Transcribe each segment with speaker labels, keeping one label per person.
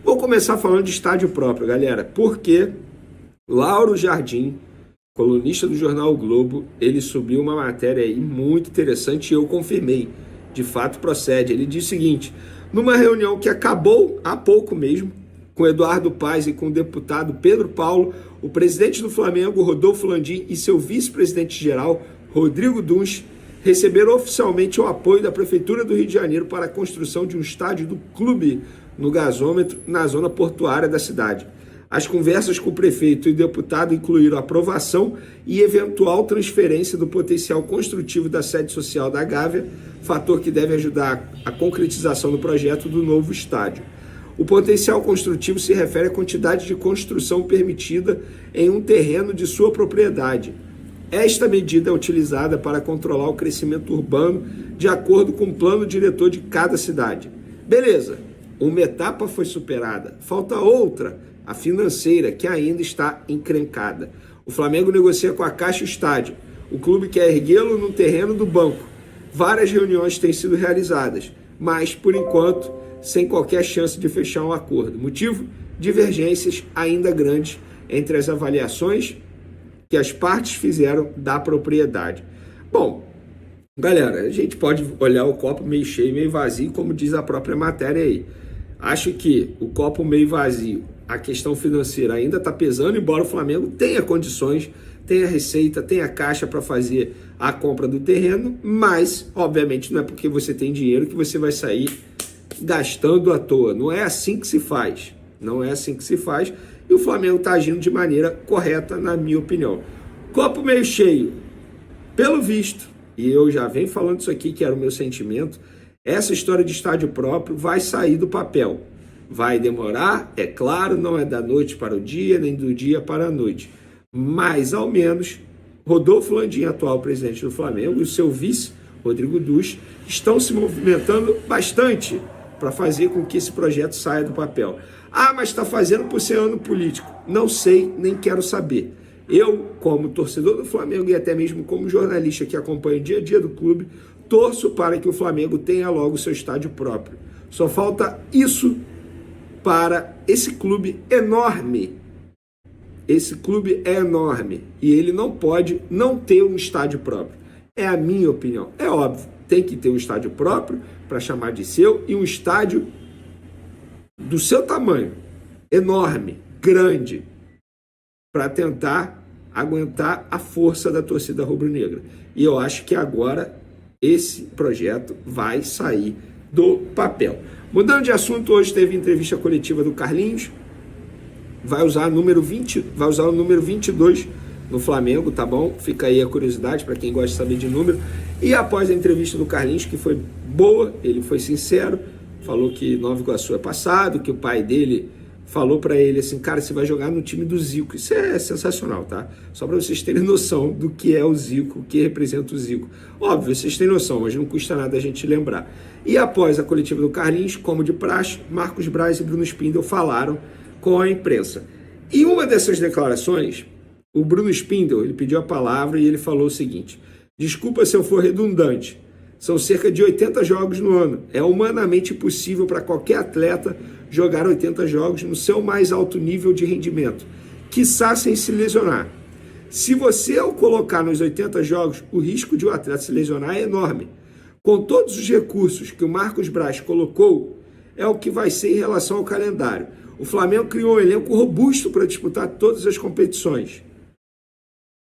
Speaker 1: Vou começar falando de estádio próprio, galera, porque Lauro Jardim, colunista do jornal o Globo, ele subiu uma matéria aí muito interessante e eu confirmei, de fato procede. Ele diz o seguinte: numa reunião que acabou há pouco mesmo, com Eduardo Paes e com o deputado Pedro Paulo, o presidente do Flamengo, Rodolfo Landim, e seu vice-presidente-geral, Rodrigo Dunst, receberam oficialmente o apoio da Prefeitura do Rio de Janeiro para a construção de um estádio do clube no gasômetro, na zona portuária da cidade. As conversas com o prefeito e o deputado incluíram aprovação e eventual transferência do potencial construtivo da sede social da Gávea, fator que deve ajudar a concretização do projeto do novo estádio. O potencial construtivo se refere à quantidade de construção permitida em um terreno de sua propriedade. Esta medida é utilizada para controlar o crescimento urbano de acordo com o plano diretor de cada cidade. Beleza, uma etapa foi superada, falta outra, a financeira, que ainda está encrencada. O Flamengo negocia com a Caixa o estádio. O clube quer erguê-lo no terreno do banco. Várias reuniões têm sido realizadas, mas, por enquanto, sem qualquer chance de fechar um acordo. Motivo? Divergências ainda grandes entre as avaliações que as partes fizeram da propriedade. Bom, galera, a gente pode olhar o copo meio cheio, meio vazio, como diz a própria matéria aí. Acho que o copo meio vazio, a questão financeira ainda está pesando, embora o Flamengo tenha condições, tenha receita, tenha caixa para fazer a compra do terreno, mas, obviamente, não é porque você tem dinheiro que você vai sair gastando à toa. Não é assim que se faz. Não é assim que se faz. E o Flamengo está agindo de maneira correta, na minha opinião. Copo meio cheio. Pelo visto, e eu já venho falando isso aqui, que era o meu sentimento, essa história de estádio próprio vai sair do papel. Vai demorar, é claro, não é da noite para o dia, nem do dia para a noite. Mas, ao menos, Rodolfo Landim, atual presidente do Flamengo, e o seu vice, Rodrigo Dunst, estão se movimentando bastante para fazer com que esse projeto saia do papel. Ah, mas está fazendo por ser ano político. Não sei, nem quero saber. Eu, como torcedor do Flamengo e até mesmo como jornalista que acompanha o dia a dia do clube, torço para que o Flamengo tenha logo seu estádio próprio. Só falta isso para esse clube enorme. Esse clube é enorme e ele não pode não ter um estádio próprio. É a minha opinião. É óbvio, tem que ter um estádio próprio para chamar de seu e um estádio do seu tamanho, enorme, grande, para tentar aguentar a força da torcida rubro-negra. E eu acho que agora esse projeto vai sair do papel. Mudando de assunto, hoje teve entrevista coletiva do Carlinhos, vai usar o número 22 no Flamengo, tá bom? Fica aí a curiosidade para quem gosta de saber de número. E após a entrevista do Carlinhos, que foi boa, ele foi sincero, falou que Nova Iguaçu é passado, que o pai dele falou para ele assim: cara, você vai jogar no time do Zico. Isso é sensacional, tá? Só para vocês terem noção do que é o Zico, o que representa o Zico. Óbvio, vocês têm noção, mas não custa nada a gente lembrar. E após a coletiva do Carlinhos, como de praxe, Marcos Braz e Bruno Spindel falaram com a imprensa. E uma dessas declarações, o Bruno Spindel, ele pediu a palavra e ele falou o seguinte: desculpa se eu for redundante, são cerca de 80 jogos no ano. É humanamente impossível para qualquer atleta jogar 80 jogos no seu mais alto nível de rendimento, quiçá sem se lesionar. Se você o colocar nos 80 jogos, o risco de o atleta se lesionar é enorme. Com todos os recursos que o Marcos Braz colocou, é o que vai ser em relação ao calendário. O Flamengo criou um elenco robusto para disputar todas as competições.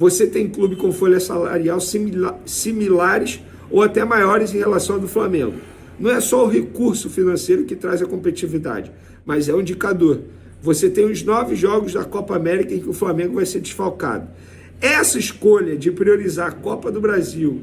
Speaker 1: Você tem clube com folha salarial similares ou até maiores em relação ao do Flamengo. Não é só o recurso financeiro que traz a competitividade, mas é um indicador. Você tem os 9 jogos da Copa América em que o Flamengo vai ser desfalcado. Essa escolha de priorizar a Copa do Brasil,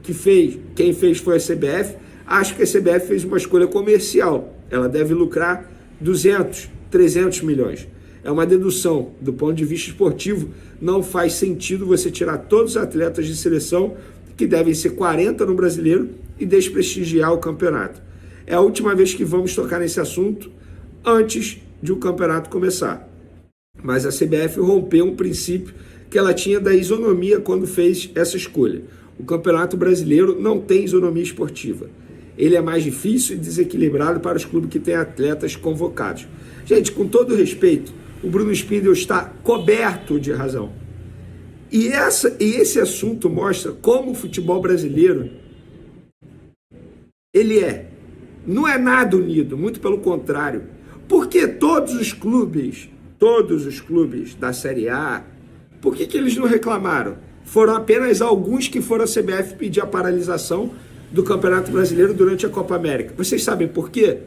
Speaker 1: quem fez foi a CBF, acho que a CBF fez uma escolha comercial. Ela deve lucrar 200, 300 milhões. É uma dedução. Do ponto de vista esportivo, não faz sentido você tirar todos os atletas de seleção, que devem ser 40 no Brasileiro, e desprestigiar o campeonato. É a última vez que vamos tocar nesse assunto antes de o campeonato começar. Mas a CBF rompeu um princípio que ela tinha da isonomia quando fez essa escolha. O Campeonato Brasileiro não tem isonomia esportiva. ele é mais difícil e desequilibrado para os clubes que têm atletas convocados. Gente, com todo respeito, o Bruno Spindel está coberto de razão. E esse assunto mostra como o futebol brasileiro não é nada unido, muito pelo contrário. Porque todos os clubes da Série A, por que eles não reclamaram? Foram apenas alguns que foram à CBF pedir a paralisação do Campeonato Brasileiro durante a Copa América. Vocês sabem por quê?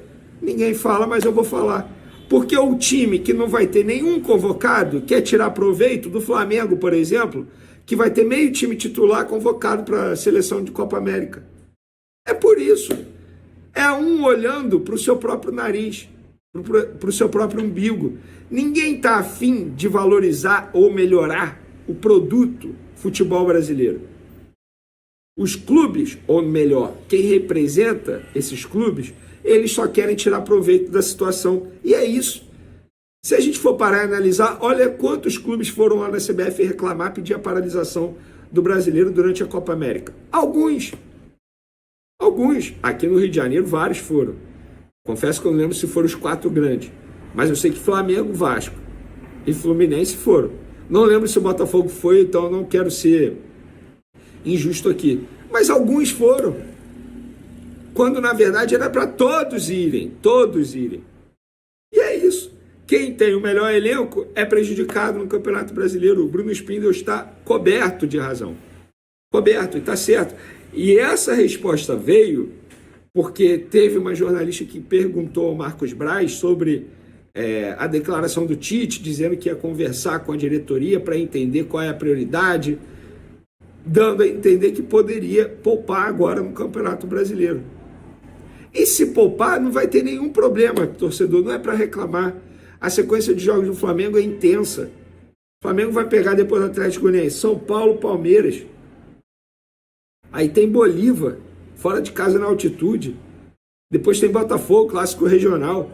Speaker 1: Ninguém fala, mas eu vou falar. Porque o time que não vai ter nenhum convocado quer tirar proveito do Flamengo, por exemplo, que vai ter meio time titular convocado para a seleção de Copa América. É por isso. É um olhando para o seu próprio nariz, para o seu próprio umbigo. Ninguém está afim de valorizar ou melhorar o produto futebol brasileiro. Os clubes, ou melhor, quem representa esses clubes, eles só querem tirar proveito da situação. E é isso. Se a gente for parar e analisar, olha quantos clubes foram lá na CBF reclamar, pedir a paralisação do brasileiro durante a Copa América. Alguns. Aqui no Rio de Janeiro, vários foram. Confesso que eu não lembro se foram os 4 grandes. Mas eu sei que Flamengo, Vasco e Fluminense foram. Não lembro se o Botafogo foi, então eu não quero ser injusto aqui. Mas alguns foram. Quando, na verdade, era para todos irem. E é isso. Quem tem o melhor elenco é prejudicado no Campeonato Brasileiro. O Bruno Spindel está coberto de razão. Coberto, e está certo. E essa resposta veio porque teve uma jornalista que perguntou ao Marcos Braz sobre a declaração do Tite, dizendo que ia conversar com a diretoria para entender qual é a prioridade, dando a entender que poderia poupar agora no Campeonato Brasileiro. E se poupar, não vai ter nenhum problema, torcedor, não é para reclamar. A sequência de jogos do Flamengo é intensa. O Flamengo vai pegar depois do Atlético Goianiense, São Paulo, Palmeiras. Aí tem Bolívar, fora de casa na altitude. Depois tem Botafogo, clássico regional.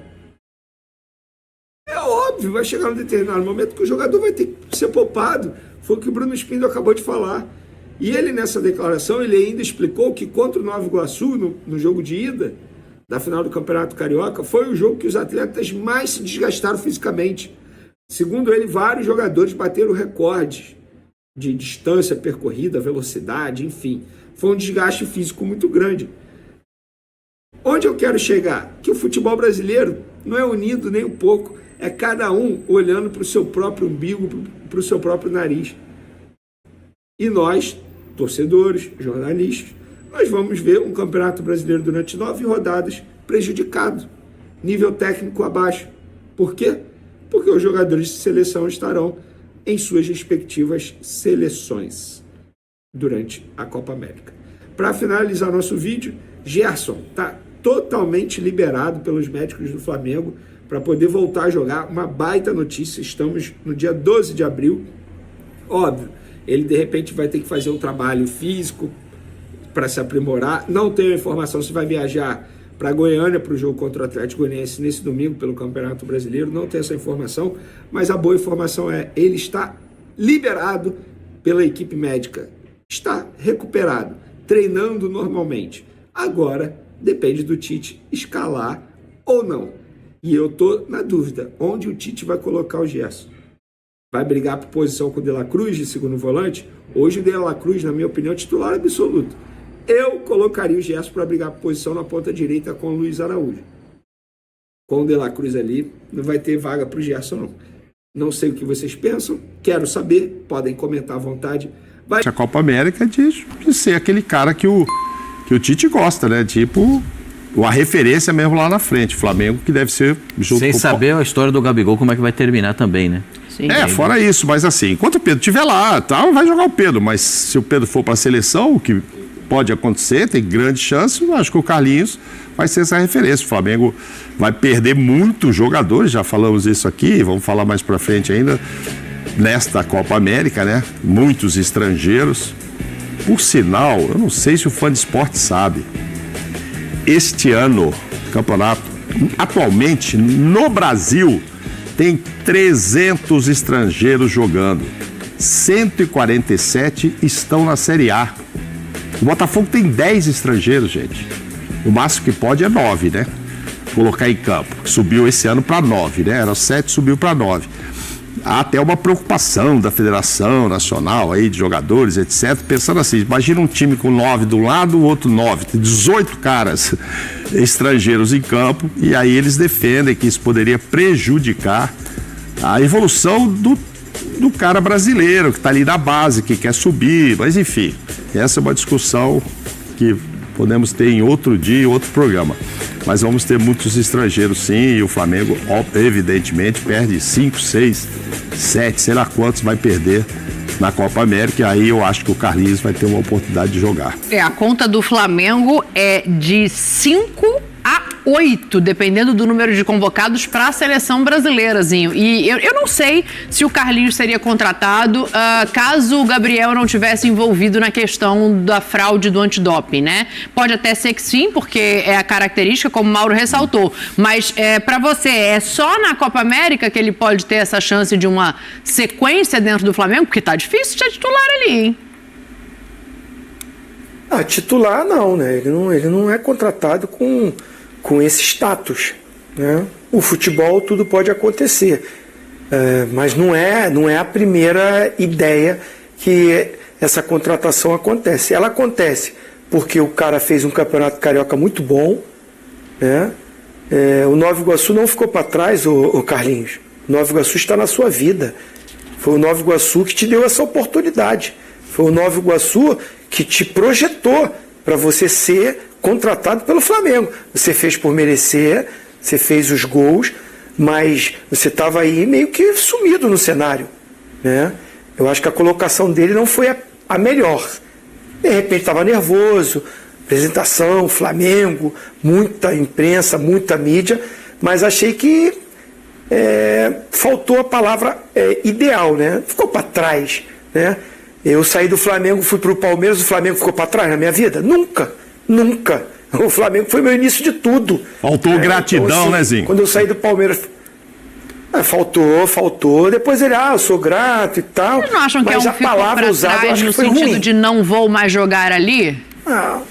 Speaker 1: É óbvio, vai chegar um determinado momento que o jogador vai ter que ser poupado. Foi o que o Bruno Spindel acabou de falar. E ele, nessa declaração, ele ainda explicou que contra o Nova Iguaçu, no jogo de ida da final do Campeonato Carioca, foi o jogo que os atletas mais se desgastaram fisicamente. Segundo ele, vários jogadores bateram recordes de distância percorrida, velocidade, enfim. Foi um desgaste físico muito grande. Onde eu quero chegar? Que o futebol brasileiro não é unido nem um pouco. É cada um olhando para o seu próprio umbigo, para o seu próprio nariz. E nós, torcedores, jornalistas, nós vamos ver um Campeonato Brasileiro durante 9 rodadas prejudicado. Nível técnico abaixo. Por quê? Porque os jogadores de seleção estarão em suas respectivas seleções durante a Copa América. Para finalizar nosso vídeo, Gerson está totalmente liberado pelos médicos do Flamengo para poder voltar a jogar. Uma baita notícia, estamos no dia 12 de abril. Óbvio, ele de repente vai ter que fazer um trabalho físico para se aprimorar. Não tenho informação se vai viajar para Goiânia para o jogo contra o Atlético Goianiense nesse domingo pelo Campeonato Brasileiro. Não tenho essa informação, mas a boa informação é ele está liberado pela equipe médica. Está recuperado, treinando normalmente. Agora depende do Tite escalar ou não. E eu estou na dúvida, onde o Tite vai colocar o Gerson? Vai brigar por posição com o De La Cruz de segundo volante? Hoje o De La Cruz, na minha opinião, é titular absoluto. Eu colocaria o Gerson para brigar por posição na ponta direita com o Luiz Araújo. Com o De La Cruz ali, não vai ter vaga para o Gerson, não. Não sei o que vocês pensam, quero saber, podem comentar à vontade.
Speaker 2: A Copa América de ser aquele cara que o Tite gosta, né? Tipo, a referência mesmo lá na frente. Flamengo que deve ser... junto
Speaker 3: sem saber a história do Gabigol, como é que vai terminar também, né?
Speaker 2: Sim, fora isso, mas assim, enquanto o Pedro estiver lá, tá, vai jogar o Pedro, mas se o Pedro for para a seleção, o que pode acontecer, tem grande chance, eu acho que o Carlinhos vai ser essa referência. O Flamengo vai perder muitos jogadores, já falamos isso aqui, vamos falar mais para frente ainda, nesta Copa América, né? Muitos estrangeiros. Por sinal, eu não sei se o fã de esporte sabe, este ano, campeonato, atualmente, no Brasil, tem 300 estrangeiros jogando. 147 estão na Série A. O Botafogo tem 10 estrangeiros, gente. O máximo que pode é 9, né? Colocar em campo. Subiu esse ano para 9, né? Era 7, subiu para 9. Há até uma preocupação da Federação Nacional aí, de jogadores, etc. Pensando assim, imagina um time com 9 de um lado, o outro 9. Tem 18 caras estrangeiros em campo, e aí eles defendem que isso poderia prejudicar a evolução do cara brasileiro, que está ali na base, que quer subir, mas enfim, essa é uma discussão que podemos ter em outro dia, em outro programa. Mas vamos ter muitos estrangeiros sim, e o Flamengo, evidentemente, perde 5, 6, 7, sei lá quantos vai perder na Copa América, e aí eu acho que o Carlinhos vai ter uma oportunidade de jogar.
Speaker 4: A conta do Flamengo é de 5 a 8, dependendo do número de convocados para a seleção brasileirazinho. E eu não sei se o Carlinhos seria contratado caso o Gabriel não tivesse envolvido na questão da fraude do antidoping, né? Pode até ser que sim, porque é a característica, como o Mauro ressaltou. Mas para você, é só na Copa América que ele pode ter essa chance de uma sequência dentro do Flamengo? Porque tá difícil de titular ali, hein?
Speaker 5: Titular não, né? Ele não é contratado com esse status, né? O futebol tudo pode acontecer, mas não é a primeira ideia que essa contratação acontece. Ela acontece porque o cara fez um campeonato carioca muito bom, né? O Nova Iguaçu não ficou para trás, o Carlinhos. O Nova Iguaçu está na sua vida. Foi o Nova Iguaçu que te deu essa oportunidade. Foi o Nova Iguaçu que te projetou para você ser contratado pelo Flamengo. Você fez por merecer, você fez os gols, mas você estava aí meio que sumido no cenário, né? Eu acho que a colocação dele não foi a melhor. De repente estava nervoso, apresentação, Flamengo, muita imprensa, muita mídia, mas achei que faltou a palavra ideal, né? Ficou para trás, né? Eu saí do Flamengo, fui para o Palmeiras, o Flamengo ficou para trás na minha vida? Nunca. O Flamengo foi meu início de tudo.
Speaker 2: Faltou gratidão,
Speaker 5: então, assim,
Speaker 2: né, Zinho?
Speaker 5: Quando eu saí do Palmeiras... Faltou. Depois ele, eu sou grato e tal.
Speaker 4: Vocês não acham que
Speaker 5: mas
Speaker 4: é um
Speaker 5: a palavra usada,
Speaker 4: trás,
Speaker 5: acho
Speaker 4: no
Speaker 5: que foi
Speaker 4: sentido
Speaker 5: ruim.
Speaker 4: de não vou mais jogar ali?
Speaker 5: Não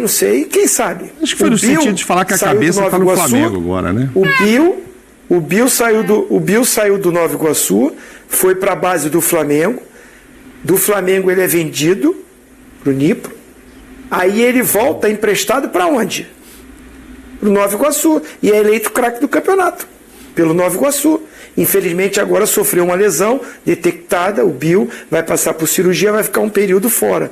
Speaker 5: sei. Quem sabe?
Speaker 2: Acho que foi no sentido de falar que a cabeça está no Flamengo agora, né?
Speaker 5: O Bill saiu do Nova Iguaçu, foi para a base do Flamengo. Do Flamengo ele é vendido para o Nipro. Aí ele volta emprestado para onde? Para o Nova Iguaçu. E é eleito craque do campeonato pelo Nova Iguaçu. Infelizmente agora sofreu uma lesão detectada. O Bill vai passar por cirurgia, vai ficar um período fora.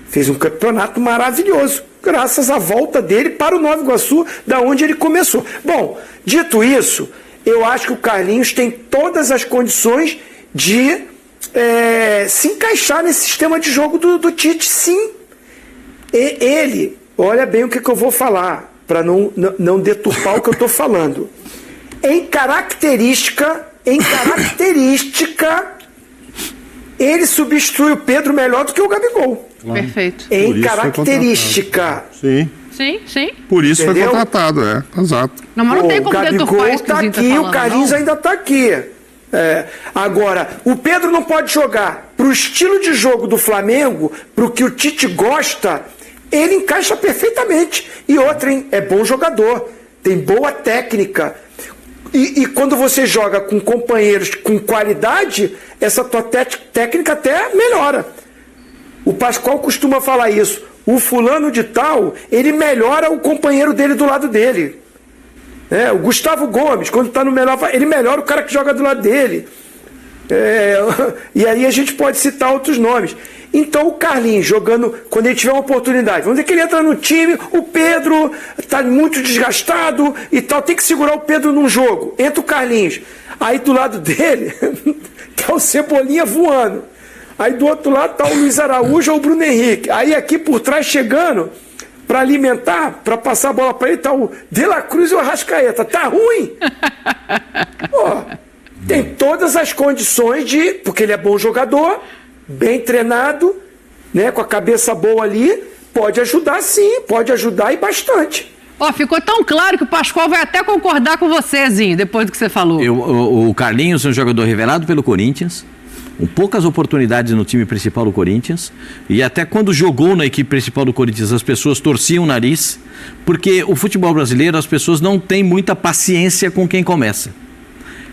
Speaker 5: Fez um campeonato maravilhoso, graças à volta dele para o Nova Iguaçu, da onde ele começou. Bom, dito isso, eu acho que o Carlinhos tem todas as condições de se encaixar nesse sistema de jogo do Tite, sim. Ele, olha bem o que eu vou falar, para não deturpar o que eu estou falando. Em característica, ele substitui o Pedro melhor do que o Gabigol.
Speaker 4: Perfeito.
Speaker 5: Em característica.
Speaker 2: Sim.
Speaker 4: Sim.
Speaker 2: Por isso
Speaker 5: Entendeu?
Speaker 2: foi contratado, exato.
Speaker 4: Não, mas não tem como
Speaker 5: o Gabigol
Speaker 4: deturpar isso que
Speaker 5: tá
Speaker 4: o Zinho tá
Speaker 5: aqui,
Speaker 4: falando,
Speaker 5: o Carlinhos
Speaker 4: não?
Speaker 5: ainda está aqui. Agora, o Pedro não pode jogar para o estilo de jogo do Flamengo, para o que o Tite gosta, ele encaixa perfeitamente. E outra, hein? É bom jogador, tem boa técnica. E quando você joga com companheiros com qualidade, essa tua técnica até melhora. O Pascoal costuma falar isso. O fulano de tal, ele melhora o companheiro dele do lado dele. O Gustavo Gomes, quando está no melhor, ele melhora o cara que joga do lado dele. E aí a gente pode citar outros nomes. Então o Carlinhos jogando, quando ele tiver uma oportunidade, vamos dizer que ele entra no time, o Pedro está muito desgastado e tal, tem que segurar o Pedro num jogo. Entra o Carlinhos. Aí do lado dele está o Cebolinha voando. Aí do outro lado está o Luiz Araújo ou o Bruno Henrique. Aí aqui por trás chegando para alimentar, para passar a bola para ele, está o De La Cruz e o Arrascaeta. Tá ruim? Tem todas as condições porque ele é bom jogador, bem treinado, né, com a cabeça boa ali, pode ajudar sim, pode ajudar e bastante.
Speaker 4: Ficou tão claro que o Pascoal vai até concordar com você, Zinho, depois do que você falou.
Speaker 3: O Carlinhos é um jogador revelado pelo Corinthians, com poucas oportunidades no time principal do Corinthians, e até quando jogou na equipe principal do Corinthians as pessoas torciam o nariz, porque o futebol brasileiro as pessoas não têm muita paciência com quem começa.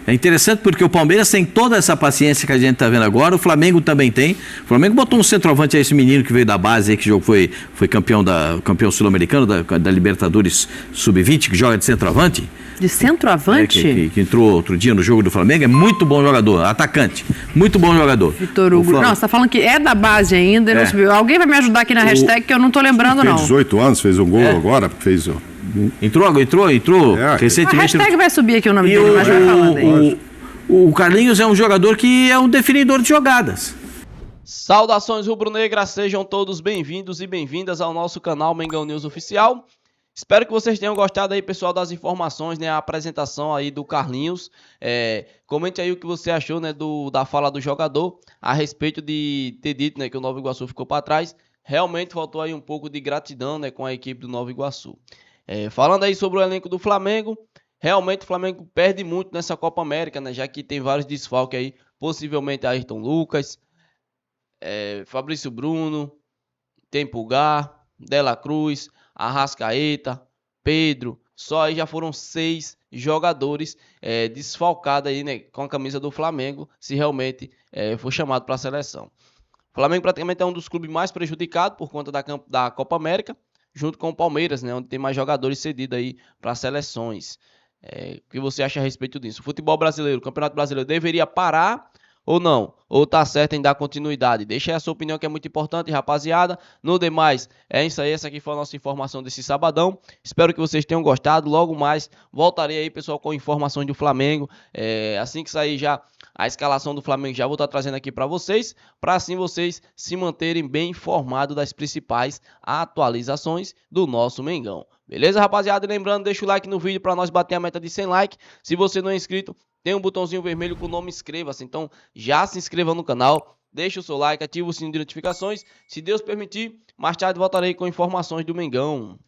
Speaker 3: É interessante porque o Palmeiras tem toda essa paciência que a gente está vendo agora, o Flamengo também tem. O Flamengo botou um centroavante a esse menino que veio da base, aí, que foi campeão sul-americano da Libertadores Sub-20, que joga de centroavante.
Speaker 4: De centroavante?
Speaker 3: Que entrou outro dia no jogo do Flamengo, é muito bom jogador, atacante, muito bom jogador.
Speaker 4: Vitor Hugo. Não, você está falando que é da base ainda, não subiu. Alguém vai me ajudar aqui na hashtag que eu não estou lembrando, não.
Speaker 2: Fez 18 anos, fez um gol agora, fez...
Speaker 3: Entrou recentemente.
Speaker 4: A hashtag vai subir aqui o nome dele, mas vai falando aí.
Speaker 3: O Carlinhos é um jogador que é um definidor de jogadas.
Speaker 6: Saudações rubro-negras, sejam todos bem-vindos e bem-vindas ao nosso canal Mengão News Oficial. Espero que vocês tenham gostado aí, pessoal, das informações, né, a apresentação aí do Carlinhos. Comente aí o que você achou, né, da fala do jogador a respeito de ter dito, né, que o Nova Iguaçu ficou para trás. Realmente faltou aí um pouco de gratidão, né, com a equipe do Nova Iguaçu. Falando aí sobre o elenco do Flamengo, realmente o Flamengo perde muito nessa Copa América, né, já que tem vários desfalques aí, possivelmente Ayrton Lucas, Fabrício Bruno, tem Pulgar, Dela Cruz, Arrascaeta, Pedro, só aí já foram 6 jogadores desfalcados aí, né, com a camisa do Flamengo, se realmente for chamado para a seleção. O Flamengo praticamente é um dos clubes mais prejudicados por conta da Copa América, junto com o Palmeiras, né, onde tem mais jogadores cedidos aí para seleções. O que você acha a respeito disso? O futebol brasileiro, o Campeonato Brasileiro deveria parar ou não? Ou tá certo em dar continuidade? Deixa aí a sua opinião, que é muito importante, rapaziada. No demais, é isso aí. Essa aqui foi a nossa informação desse sabadão. Espero que vocês tenham gostado. Logo mais, voltarei aí, pessoal, com informações do Flamengo. Assim que sair já a escalação do Flamengo, já vou estar trazendo aqui para vocês, para assim vocês se manterem bem informados das principais atualizações do nosso Mengão. Beleza, rapaziada? E lembrando, deixa o like no vídeo para nós bater a meta de 100 likes. Se você não é inscrito, tem um botãozinho vermelho com o nome inscreva-se. Então já se inscreva no canal, deixa o seu like, ativa o sininho de notificações. Se Deus permitir, mais tarde voltarei com informações do Mengão.